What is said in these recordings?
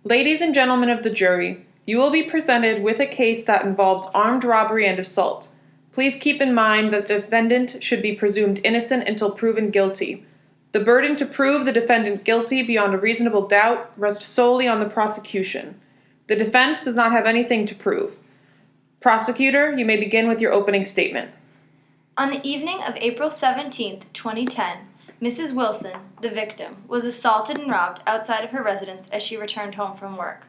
Ladies and gentlemen of the jury, you will be presented with a case that involves armed robbery and assault. Please keep in mind that the defendant should be presumed innocent until proven guilty. The burden to prove the defendant guilty beyond a reasonable doubt rests solely on the prosecution. The defense does not have anything to prove. Prosecutor, you may begin with your opening statement. On the evening of April 17, 2010, Mrs. Wilson, the victim, was assaulted and robbed outside of her residence as she returned home from work.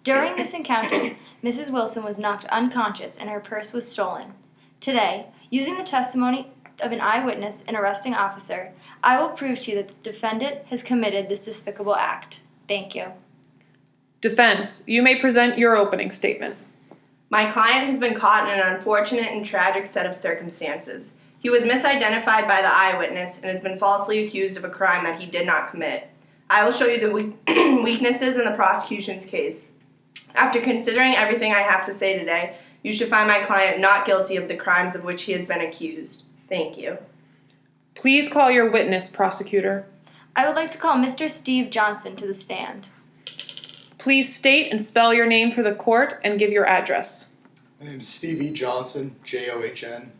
During this encounter, Mrs. Wilson was knocked unconscious and her purse was stolen. Today, using the testimony of an eyewitness and arresting officer, I will prove to you that the defendant has committed this despicable act. Thank you. Defense, you may present your opening statement. My client has been caught in an unfortunate and tragic set of circumstances. He was misidentified by the eyewitness and has been falsely accused of a crime that he did not commit. I will show you the weaknesses in the prosecution's case. After considering everything I have to say today, you should find my client not guilty of the crimes of which he has been accused. Thank you. Please call your witness, prosecutor. I would like to call Mr. Steve Johnson to the stand. Please state and spell your name for the court and give your address. My name is Steve E. Johnson, Johnsson,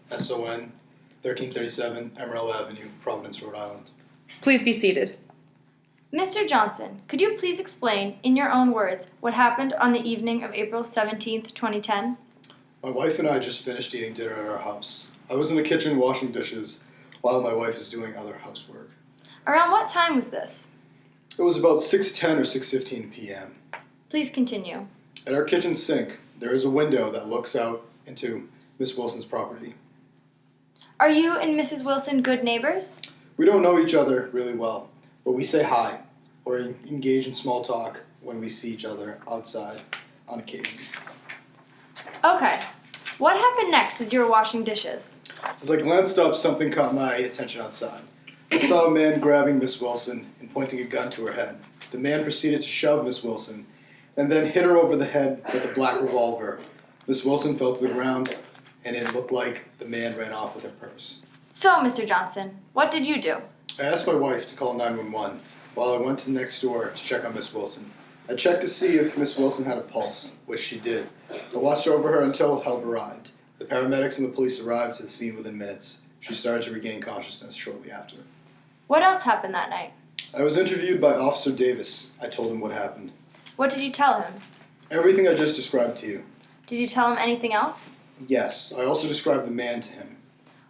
1337 Emerald Avenue, Providence, Rhode Island. Please be seated. Mr. Johnson, could you please explain, in your own words, what happened on the evening of April 17, 2010? My wife and I just finished eating dinner at our house. I was in the kitchen washing dishes while my wife is doing other housework. Around what time was this? It was about 6:10 or 6:15 p.m. Please continue. At our kitchen sink, there is a window that looks out into Miss Wilson's property. Are you and Mrs. Wilson good neighbors? We don't know each other really well, but we say hi or engage in small talk when we see each other outside on occasion. Okay. What happened next as you were washing dishes? As I glanced up, something caught my attention outside. I saw a man grabbing Miss Wilson and pointing a gun to her head. The man proceeded to shove Miss Wilson and then hit her over the head with a black revolver. Miss Wilson fell to the ground, and it looked like the man ran off with her purse. So, Mr. Johnson, what did you do? I asked my wife to call 911 while I went to the next door to check on Miss Wilson. I checked to see if Miss Wilson had a pulse, which she did. I watched over her until help arrived. The paramedics and the police arrived to the scene within minutes. She started to regain consciousness shortly after. What else happened that night? I was interviewed by Officer Davis. I told him what happened. What did you tell him? Everything I just described to you. Did you tell him anything else? Yes, I also described the man to him.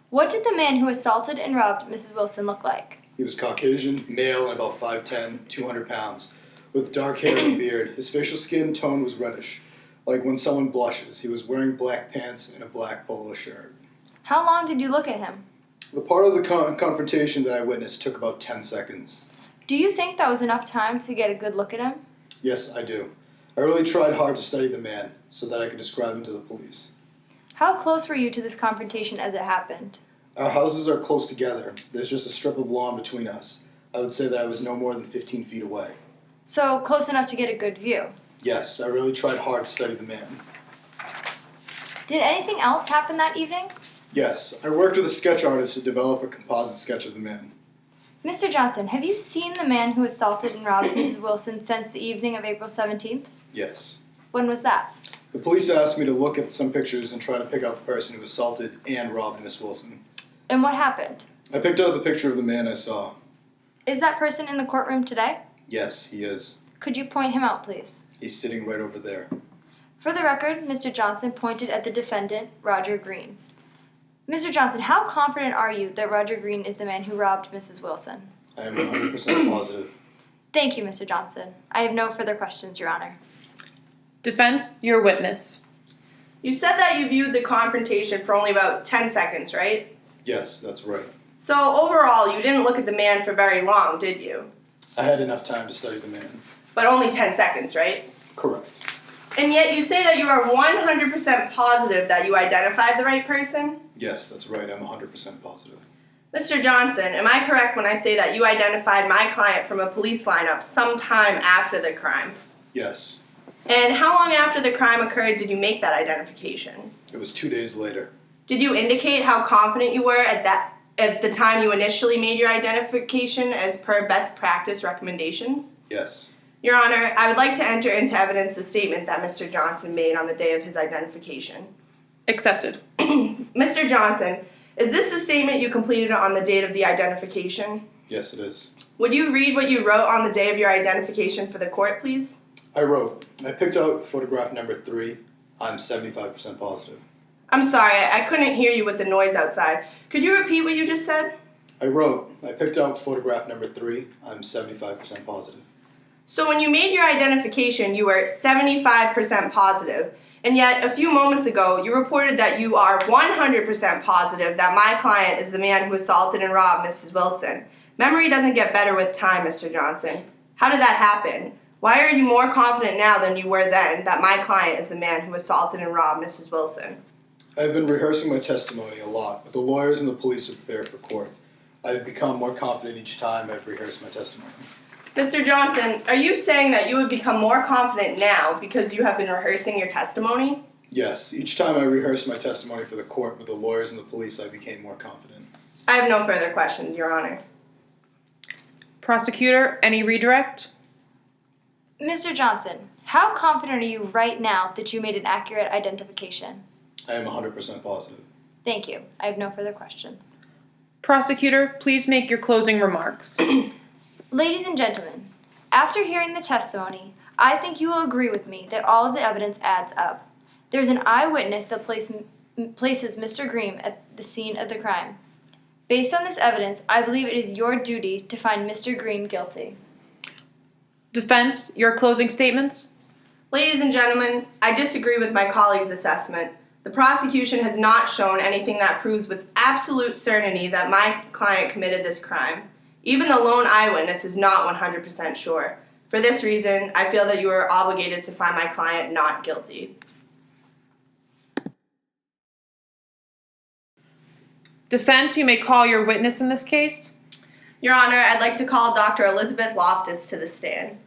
What did the man who assaulted and robbed Mrs. Wilson look like? He was Caucasian, male, and about 5'10", 200 pounds, with dark hair and a beard. His facial skin tone was reddish, like when someone blushes. He was wearing black pants and a black polo shirt. How long did you look at him? The part of the confrontation that I witnessed took about 10 seconds. Do you think that was enough time to get a good look at him? Yes, I do. I really tried hard to study the man so that I could describe him to the police. How close were you to this confrontation as it happened? Our houses are close together. There's just a strip of lawn between us. I would say that I was no more than 15 feet away. So close enough to get a good view. Yes, I really tried hard to study the man. Did anything else happen that evening? Yes, I worked with a sketch artist to develop a composite sketch of the man. Mr. Johnson, have you seen the man who assaulted and robbed Mrs. Wilson since the evening of April 17th? Yes. When was that? The police asked me to look at some pictures and try to pick out the person who assaulted and robbed Miss Wilson. And what happened? I picked out the picture of the man I saw. Is that person in the courtroom today? Yes, he is. Could you point him out, please? He's sitting right over there. For the record, Mr. Johnson pointed at the defendant, Roger Green. Mr. Johnson, how confident are you that Roger Green is the man who robbed Mrs. Wilson? I am 100% positive. Thank you, Mr. Johnson. I have no further questions, Your Honor. Defense, your witness. You said that you viewed the confrontation for only about 10 seconds, right? Yes, that's right. So overall, you didn't look at the man for very long, did you? I had enough time to study the man. But only 10 seconds, right? Correct. And yet you say that you are 100% positive that you identified the right person? Yes, that's right. I'm 100% positive. Mr. Johnson, am I correct when I say that you identified my client from a police lineup sometime after the crime? Yes. And how long after the crime occurred did you make that identification? It was 2 days later. Did you indicate how confident you were at the time you initially made your identification as per best practice recommendations? Yes. Your Honor, I would like to enter into evidence the statement that Mr. Johnson made on the day of his identification. Accepted. Mr. Johnson, is this the statement you completed on the date of the identification? Yes, it is. Would you read what you wrote on the day of your identification for the court, please? I wrote, I picked out photograph number 3. I'm 75% positive. I'm sorry, I couldn't hear you with the noise outside. Could you repeat what you just said? I wrote, I picked out photograph number 3. I'm 75% positive. So when you made your identification, you were 75% positive, and yet a few moments ago, you reported that you are 100% positive that my client is the man who assaulted and robbed Mrs. Wilson. Memory doesn't get better with time, Mr. Johnson. How did that happen? Why are you more confident now than you were then that my client is the man who assaulted and robbed Mrs. Wilson? I've been rehearsing my testimony a lot, but the lawyers and the police are prepared for court. I've become more confident each time I've rehearsed my testimony. Mr. Johnson, are you saying that you have become more confident now because you have been rehearsing your testimony? Yes, each time I rehearsed my testimony for the court with the lawyers and the police, I became more confident. I have no further questions, Your Honor. Prosecutor, any redirect? Mr. Johnson, how confident are you right now that you made an accurate identification? I am 100% positive. Thank you. I have no further questions. Prosecutor, please make your closing remarks. Ladies and gentlemen, after hearing the testimony, I think you will agree with me that all of the evidence adds up. There's an eyewitness that places Mr. Green at the scene of the crime. Based on this evidence, I believe it is your duty to find Mr. Green guilty. Defense, your closing statements? Ladies and gentlemen, I disagree with my colleague's assessment. The prosecution has not shown anything that proves with absolute certainty that my client committed this crime. Even the lone eyewitness is not 100% sure. For this reason, I feel that you are obligated to find my client not guilty. Defense, you may call your witness in this case. Your Honor, I'd like to call Dr. Elizabeth Loftus to the stand.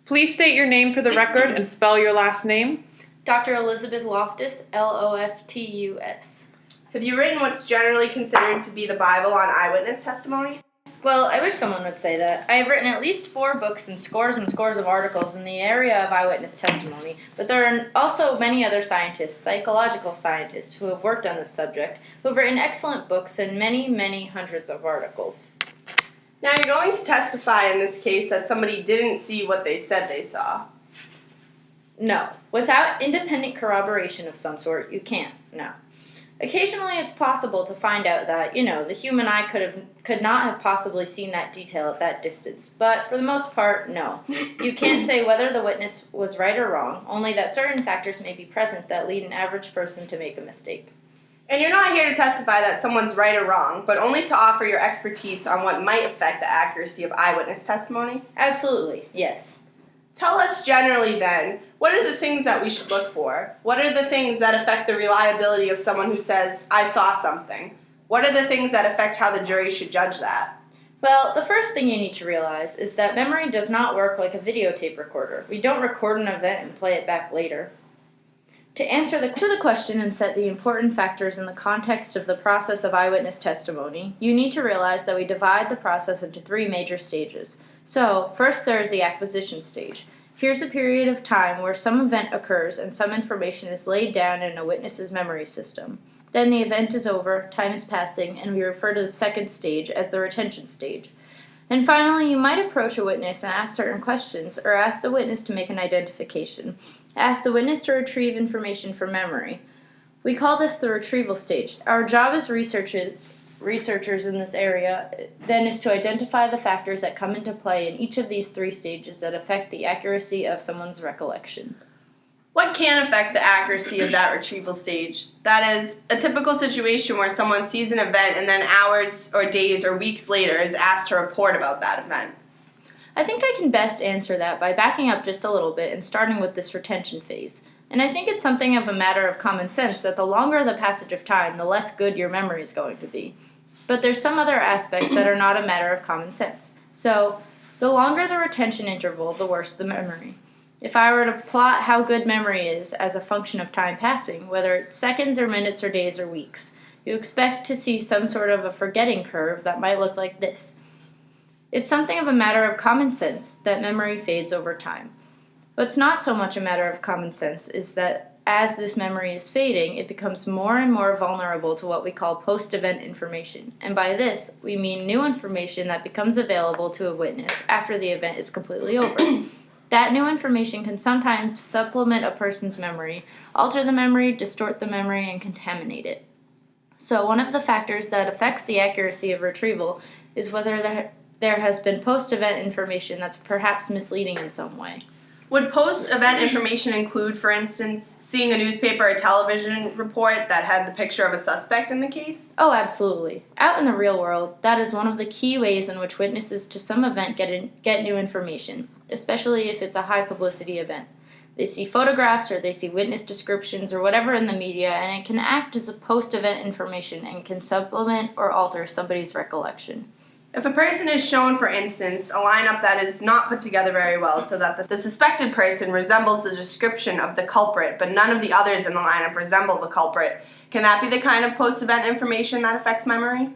Please state your name for the record and spell your last name. Dr. Elizabeth Loftus, Loftus. Have you written what's generally considered to be the Bible on eyewitness testimony? Well, I wish someone would say that. I have written at least 4 books and scores of articles in the area of eyewitness testimony, but there are also many other scientists, psychological scientists, who have worked on this subject, who have written excellent books and many, many hundreds of articles. Now you're going to testify in this case that somebody didn't see what they said they saw. No. Without independent corroboration of some sort, you can't. No. Occasionally it's possible to find out that, the human eye could not have possibly seen that detail at that distance. But for the most part, no. You can't say whether the witness was right or wrong, only that certain factors may be present that lead an average person to make a mistake. And you're not here to testify that someone's right or wrong, but only to offer your expertise on what might affect the accuracy of eyewitness testimony? Absolutely, yes. Tell us generally then, what are the things that we should look for? What are the things that affect the reliability of someone who says, I saw something? What are the things that affect how the jury should judge that? Well, the first thing you need to realize is that memory does not work like a videotape recorder. We don't record an event and play it back later. To answer the question and set the important factors in the context of the process of eyewitness testimony, you need to realize that we divide the process into 3 major stages. So, first there is the acquisition stage. Here's a period of time where some event occurs and some information is laid down in a witness's memory system. Then the event is over, time is passing, and we refer to the second stage as the retention stage. And finally, you might approach a witness and ask certain questions, or ask the witness to make an identification. Ask the witness to retrieve information from memory. We call this the retrieval stage. Our job as researchers in this area then is to identify the factors that come into play in each of these 3 stages that affect the accuracy of someone's recollection. What can affect the accuracy of that retrieval stage? That is, a typical situation where someone sees an event and then hours or days or weeks later is asked to report about that event. I think I can best answer that by backing up just a little bit and starting with this retention phase. And I think it's something of a matter of common sense that the longer the passage of time, the less good your memory is going to be. But there's some other aspects that are not a matter of common sense. So, the longer the retention interval, the worse the memory. If I were to plot how good memory is as a function of time passing, whether it's seconds or minutes or days or weeks, you expect to see some sort of a forgetting curve that might look like this. It's something of a matter of common sense that memory fades over time. What's not so much a matter of common sense is that as this memory is fading, it becomes more and more vulnerable to what we call post-event information. And by this, we mean new information that becomes available to a witness after the event is completely over. That new information can sometimes supplement a person's memory, alter the memory, distort the memory, and contaminate it. So one of the factors that affects the accuracy of retrieval is whether there has been post-event information that's perhaps misleading in some way. Would post-event information include, for instance, seeing a newspaper or television report that had the picture of a suspect in the case? Oh, absolutely. Out in the real world, that is one of the key ways in which witnesses to some event get new information, especially if it's a high-publicity event. They see photographs or they see witness descriptions or whatever in the media, and it can act as a post-event information and can supplement or alter somebody's recollection. If a person is shown, for instance, a lineup that is not put together very well so that the suspected person resembles the description of the culprit, but none of the others in the lineup resemble the culprit, can that be the kind of post-event information that affects memory?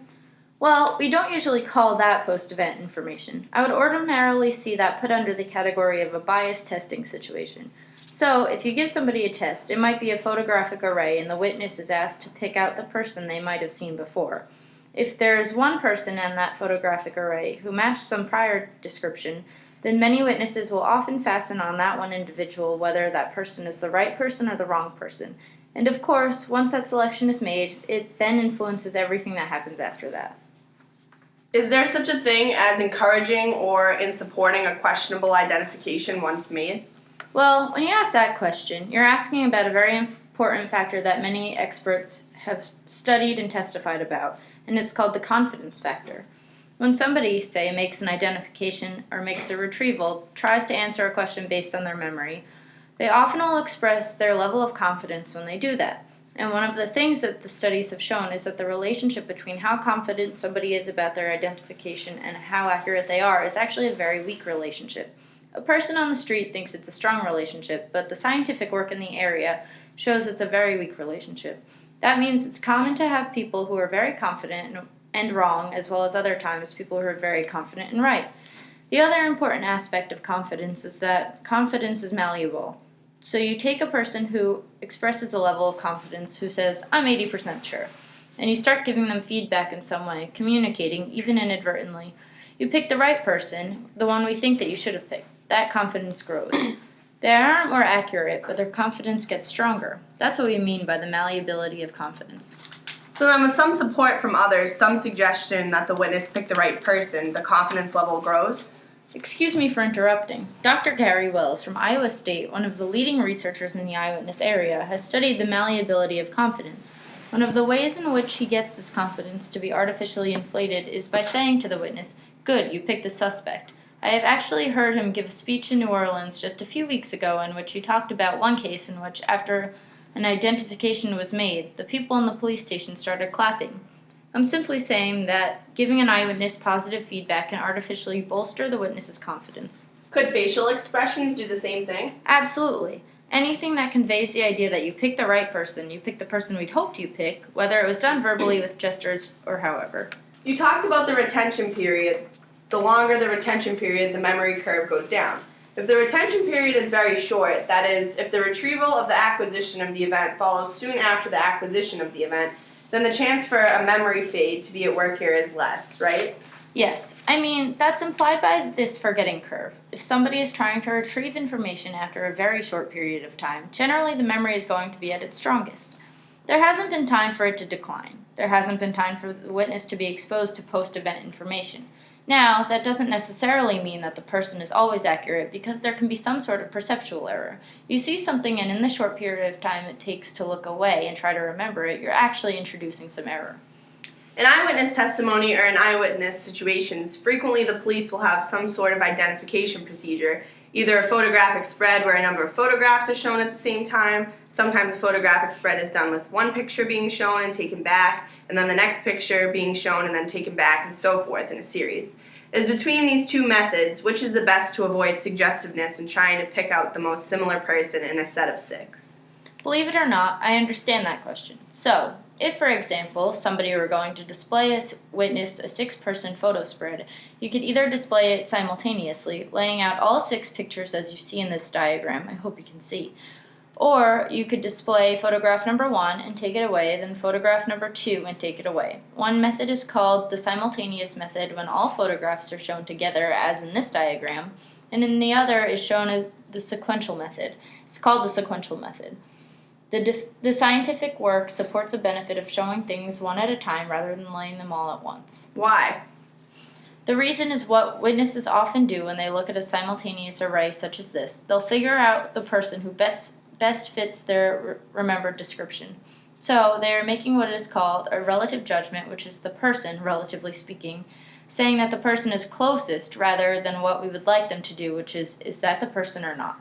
Well, we don't usually call that post-event information. I would ordinarily see that put under the category of a bias testing situation. So, if you give somebody a test, it might be a photographic array and the witness is asked to pick out the person they might have seen before. If there is one person in that photographic array who matched some prior description, then many witnesses will often fasten on that one individual whether that person is the right person or the wrong person. And of course, once that selection is made, it then influences everything that happens after that. Is there such a thing as encouraging or in supporting a questionable identification once made? Well, when you ask that question, you're asking about a very important factor that many experts have studied and testified about, and it's called the confidence factor. When somebody, say, makes an identification or makes a retrieval, tries to answer a question based on their memory, they often will express their level of confidence when they do that. And one of the things that the studies have shown is that the relationship between how confident somebody is about their identification and how accurate they are is actually a very weak relationship. A person on the street thinks it's a strong relationship, but the scientific work in the area shows it's a very weak relationship. That means it's common to have people who are very confident and wrong, as well as other times people who are very confident and right. The other important aspect of confidence is that confidence is malleable. So you take a person who expresses a level of confidence, who says, I'm 80% sure, and you start giving them feedback in some way, communicating, even inadvertently. You pick the right person, the one we think that you should have picked. That confidence grows. They aren't more accurate, but their confidence gets stronger. That's what we mean by the malleability of confidence. So then with some support from others, some suggestion that the witness picked the right person, the confidence level grows? Excuse me for interrupting. Dr. Gary Wells from Iowa State, one of the leading researchers in the eyewitness area, has studied the malleability of confidence. One of the ways in which he gets this confidence to be artificially inflated is by saying to the witness, "Good, you picked the suspect." I have actually heard him give a speech in New Orleans just a few weeks ago in which he talked about one case in which, after an identification was made, the people in the police station started clapping. I'm simply saying that giving an eyewitness positive feedback can artificially bolster the witness's confidence. Could facial expressions do the same thing? Absolutely. Anything that conveys the idea that you picked the right person, you picked the person we'd hoped you pick, whether it was done verbally with gestures or however. You talked about the retention period. The longer the retention period, the memory curve goes down. If the retention period is very short, that is, if the retrieval of the acquisition of the event follows soon after the acquisition of the event, then the chance for a memory fade to be at work here is less, right? Yes, I mean, that's implied by this forgetting curve. If somebody is trying to retrieve information after a very short period of time, generally the memory is going to be at its strongest. There hasn't been time for it to decline. There hasn't been time for the witness to be exposed to post-event information. Now, that doesn't necessarily mean that the person is always accurate because there can be some sort of perceptual error. You see something and in the short period of time it takes to look away and try to remember it, you're actually introducing some error. In eyewitness testimony or in eyewitness situations, frequently the police will have some sort of identification procedure, either a photographic spread where a number of photographs are shown at the same time. Sometimes a photographic spread is done with one picture being shown and taken back, and then the next picture being shown and then taken back, and so forth in a series. It is between these two methods, which is the best to avoid suggestiveness in trying to pick out the most similar person in a set of 6? Believe it or not, I understand that question. So, If, for example, somebody were going to witness a 6-person photo spread, you could either display it simultaneously, laying out all 6 pictures as you see in this diagram, I hope you can see, or you could display photograph number 1 and take it away, then photograph number 2 and take it away. One method is called the simultaneous method when all photographs are shown together, as in this diagram, and in the other is shown as the sequential method. It's called the sequential method. The scientific work supports the benefit of showing things one at a time rather than laying them all at once. Why? The reason is what witnesses often do when they look at a simultaneous array such as this. They'll figure out the person who best fits their remembered description. So they are making what is called a relative judgment, which is the person, relatively speaking, saying that the person is closest rather than what we would like them to do, which is that the person or not?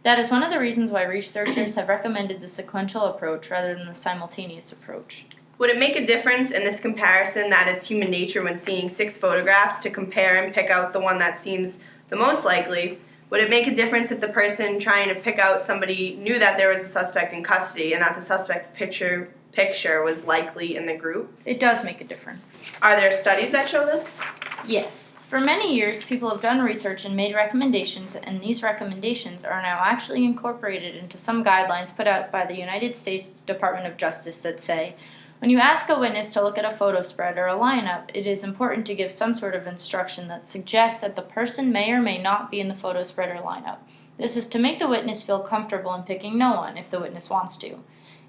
That is one of the reasons why researchers have recommended the sequential approach rather than the simultaneous approach. Would it make a difference in this comparison that it's human nature when seeing 6 photographs to compare and pick out the one that seems the most likely? Would it make a difference if the person trying to pick out somebody knew that there was a suspect in custody and that the suspect's picture was likely in the group? It does make a difference. Are there studies that show this? Yes. For many years, people have done research and made recommendations, and these recommendations are now actually incorporated into some guidelines put out by the United States Department of Justice that say, when you ask a witness to look at a photo spread or a lineup, it is important to give some sort of instruction that suggests that the person may or may not be in the photo spread or lineup. This is to make the witness feel comfortable in picking no one if the witness wants to.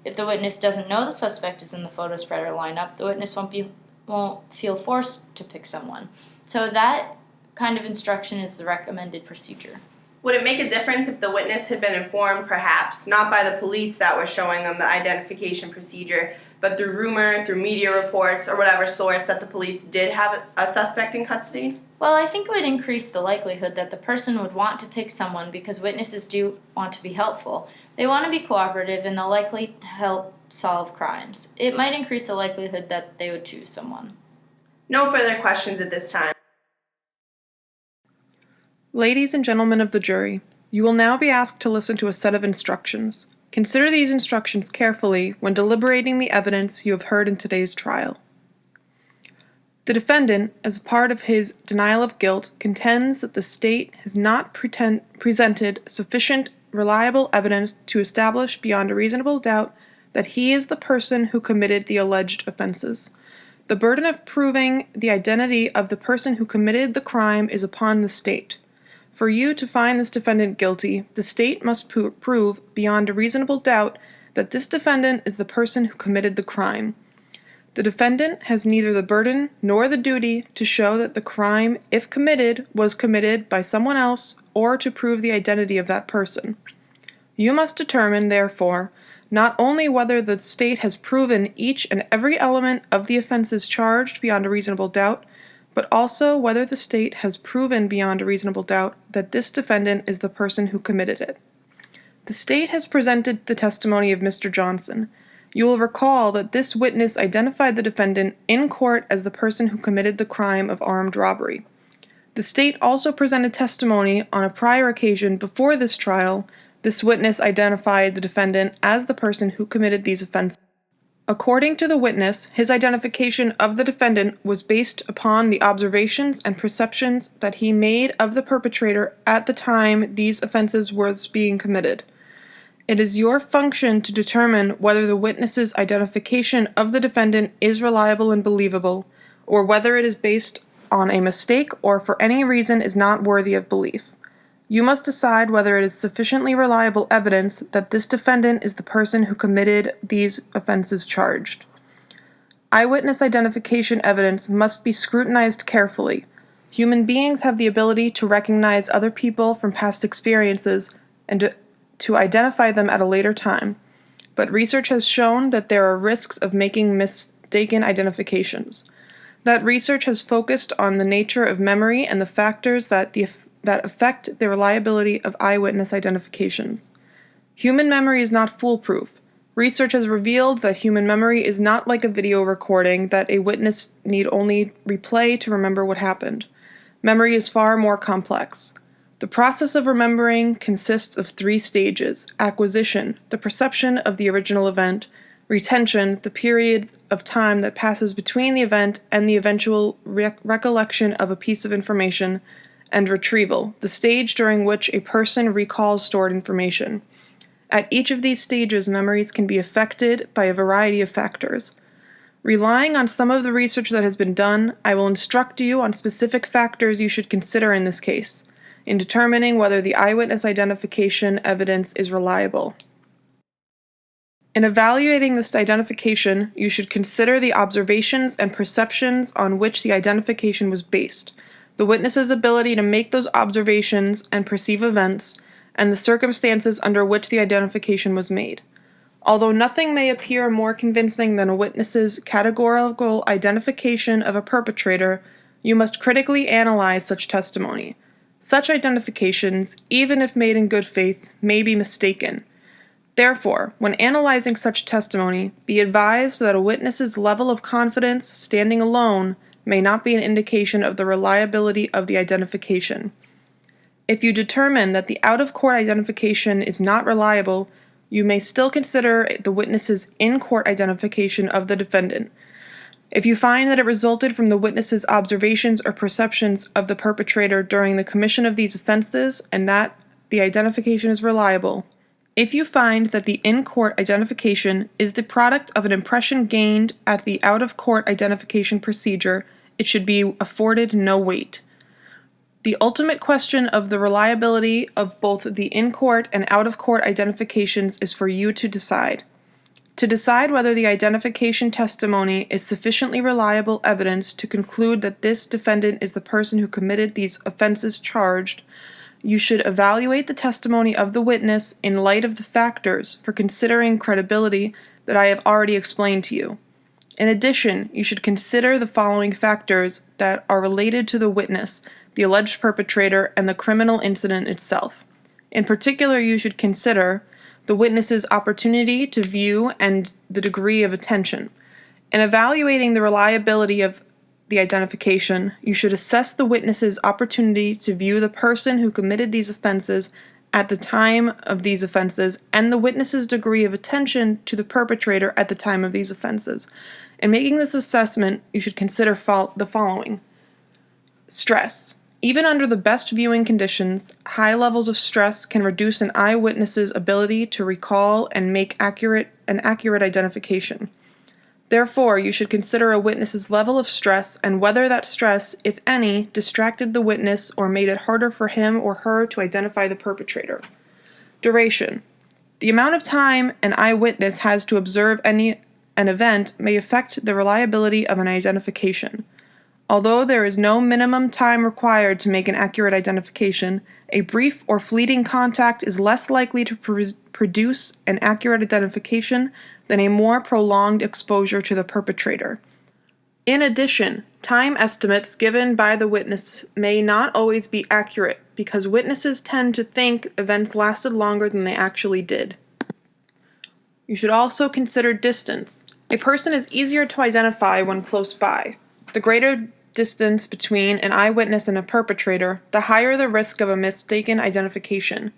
If the witness doesn't know the suspect is in the photo spread or lineup, the witness won't feel forced to pick someone. So that kind of instruction is the recommended procedure. Would it make a difference if the witness had been informed, perhaps, not by the police that were showing them the identification procedure, but through rumor, through media reports, or whatever source that the police did have a suspect in custody? Well, I think it would increase the likelihood that the person would want to pick someone because witnesses do want to be helpful. They want to be cooperative and they'll likely help solve crimes. It might increase the likelihood that they would choose someone. No further questions at this time. Ladies and gentlemen of the jury, you will now be asked to listen to a set of instructions. Consider these instructions carefully when deliberating the evidence you have heard in today's trial. The defendant, as part of his denial of guilt, contends that the state has not presented sufficient reliable evidence to establish beyond a reasonable doubt that he is the person who committed the alleged offenses. The burden of proving the identity of the person who committed the crime is upon the state. For you to find this defendant guilty, the state must prove beyond a reasonable doubt that this defendant is the person who committed the crime. The defendant has neither the burden nor the duty to show that the crime, if committed, was committed by someone else or to prove the identity of that person. You must determine, therefore, not only whether the state has proven each and every element of the offenses charged beyond a reasonable doubt, but also whether the state has proven beyond a reasonable doubt that this defendant is the person who committed it. The state has presented the testimony of Mr. Johnson. You will recall that this witness identified the defendant in court as the person who committed the crime of armed robbery. The state also presented testimony on a prior occasion before this trial. This witness identified the defendant as the person who committed these offenses. According to the witness, his identification of the defendant was based upon the observations and perceptions that he made of the perpetrator at the time these offenses was being committed. It is your function to determine whether the witness's identification of the defendant is reliable and believable, or whether it is based on a mistake or for any reason is not worthy of belief. You must decide whether it is sufficiently reliable evidence that this defendant is the person who committed these offenses charged. Eyewitness identification evidence must be scrutinized carefully. Human beings have the ability to recognize other people from past experiences and to identify them at a later time, but research has shown that there are risks of making mistaken identifications. That research has focused on the nature of memory and the factors that affect the reliability of eyewitness identifications. Human memory is not foolproof. Research has revealed that human memory is not like a video recording that a witness need only replay to remember what happened. Memory is far more complex. The process of remembering consists of 3 stages: acquisition, the perception of the original event; retention, the period of time that passes between the event and the eventual recollection of a piece of information, and retrieval, the stage during which a person recalls stored information. At each of these stages, memories can be affected by a variety of factors. Relying on some of the research that has been done, I will instruct you on specific factors you should consider in this case, in determining whether the eyewitness identification evidence is reliable. In evaluating this identification, you should consider the observations and perceptions on which the identification was based, the witness's ability to make those observations and perceive events, and the circumstances under which the identification was made. Although nothing may appear more convincing than a witness's categorical identification of a perpetrator, you must critically analyze such testimony. Such identifications, even if made in good faith, may be mistaken. Therefore, when analyzing such testimony, be advised that a witness's level of confidence standing alone may not be an indication of the reliability of the identification. If you determine that the out-of-court identification is not reliable, you may still consider the witness's in-court identification of the defendant. If you find that it resulted from the witness's observations or perceptions of the perpetrator during the commission of these offenses and that the identification is reliable, if you find that the in-court identification is the product of an impression gained at the out-of-court identification procedure, it should be afforded no weight. The ultimate question of the reliability of both the in-court and out-of-court identifications is for you to decide. To decide whether the identification testimony is sufficiently reliable evidence to conclude that this defendant is the person who committed these offenses charged, you should evaluate the testimony of the witness in light of the factors for considering credibility that I have already explained to you. In addition, you should consider the following factors that are related to the witness, the alleged perpetrator, and the criminal incident itself. In particular, you should consider the witness's opportunity to view and the degree of attention. In evaluating the reliability of the identification, you should assess the witness's opportunity to view the person who committed these offenses at the time of these offenses and the witness's degree of attention to the perpetrator at the time of these offenses. In making this assessment, you should consider the following. Stress. Even under the best viewing conditions, high levels of stress can reduce an eyewitness's ability to recall and make an accurate identification. Therefore, you should consider a witness's level of stress and whether that stress, if any, distracted the witness or made it harder for him or her to identify the perpetrator. Duration. The amount of time an eyewitness has to observe an event may affect the reliability of an identification. Although there is no minimum time required to make an accurate identification, a brief or fleeting contact is less likely to produce an accurate identification than a more prolonged exposure to the perpetrator. In addition, time estimates given by the witness may not always be accurate because witnesses tend to think events lasted longer than they actually did. You should also consider distance. A person is easier to identify when close by. The greater distance between an eyewitness and a perpetrator, the higher the risk of a mistaken identification.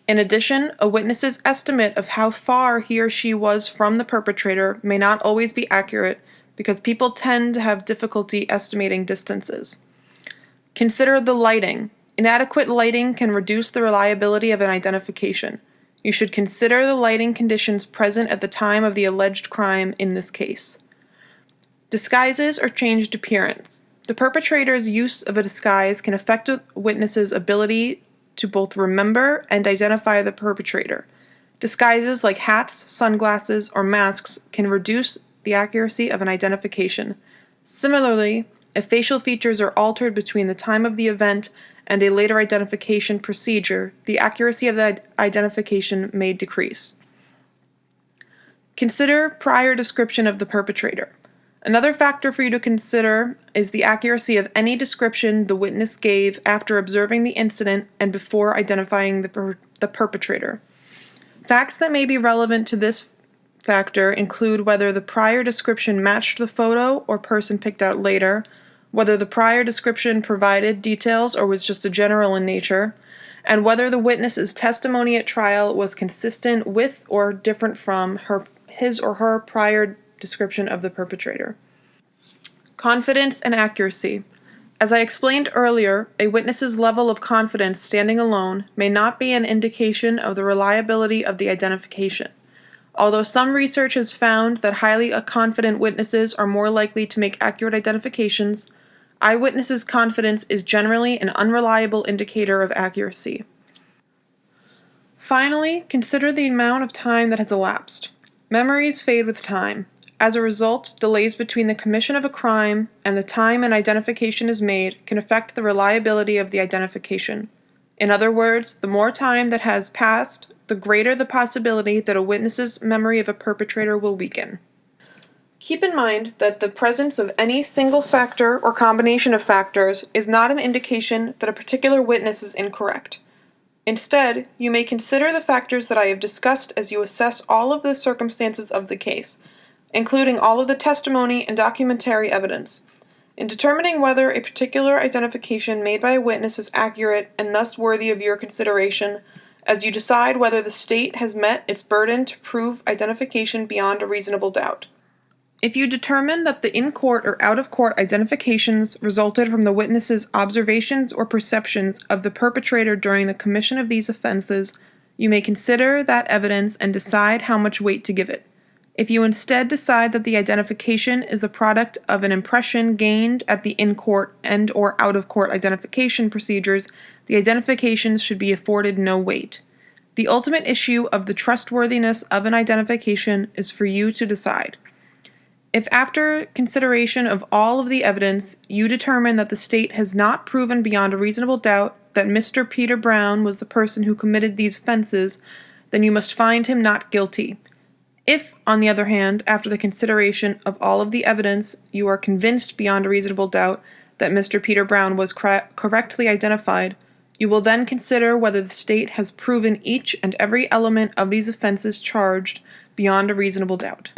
In addition, a witness's estimate of how far he or she was from the perpetrator may not always be accurate because people tend to have difficulty estimating distances. Consider the lighting. Inadequate lighting can reduce the reliability of an identification. You should consider the lighting conditions present at the time of the alleged crime in this case. Disguises or changed appearance. The perpetrator's use of a disguise can affect a witness's ability to both remember and identify the perpetrator. Disguises like hats, sunglasses, or masks can reduce the accuracy of an identification. Similarly, if facial features are altered between the time of the event and a later identification procedure, the accuracy of the identification may decrease. Consider prior description of the perpetrator. Another factor for you to consider is the accuracy of any description the witness gave after observing the incident and before identifying the perpetrator. Facts that may be relevant to this factor include whether the prior description matched the photo or person picked out later, whether the prior description provided details or was just a general in nature, and whether the witness's testimony at trial was consistent with or different from his or her prior description of the perpetrator. Confidence and accuracy. As I explained earlier, a witness's level of confidence standing alone may not be an indication of the reliability of the identification. Although some research has found that highly confident witnesses are more likely to make accurate identifications, eyewitnesses' confidence is generally an unreliable indicator of accuracy. Finally, consider the amount of time that has elapsed. Memories fade with time. As a result, delays between the commission of a crime and the time an identification is made can affect the reliability of the identification. In other words, the more time that has passed, the greater the possibility that a witness's memory of a perpetrator will weaken. Keep in mind that the presence of any single factor or combination of factors is not an indication that a particular witness is incorrect. Instead, you may consider the factors that I have discussed as you assess all of the circumstances of the case, including all of the testimony and documentary evidence. In determining whether a particular identification made by a witness is accurate and thus worthy of your consideration, as you decide whether the state has met its burden to prove identification beyond a reasonable doubt. If you determine that the in-court or out-of-court identifications resulted from the witness's observations or perceptions of the perpetrator during the commission of these offenses, you may consider that evidence and decide how much weight to give it. If you instead decide that the identification is the product of an impression gained at the in-court and or out-of-court identification procedures, the identifications should be afforded no weight. The ultimate issue of the trustworthiness of an identification is for you to decide. If after consideration of all of the evidence, you determine that the state has not proven beyond a reasonable doubt that Mr. Peter Brown was the person who committed these offenses, then you must find him not guilty. If, on the other hand, after the consideration of all of the evidence, you are convinced beyond a reasonable doubt that Mr. Peter Brown was correctly identified, you will then consider whether the state has proven each and every element of these offenses charged beyond a reasonable doubt.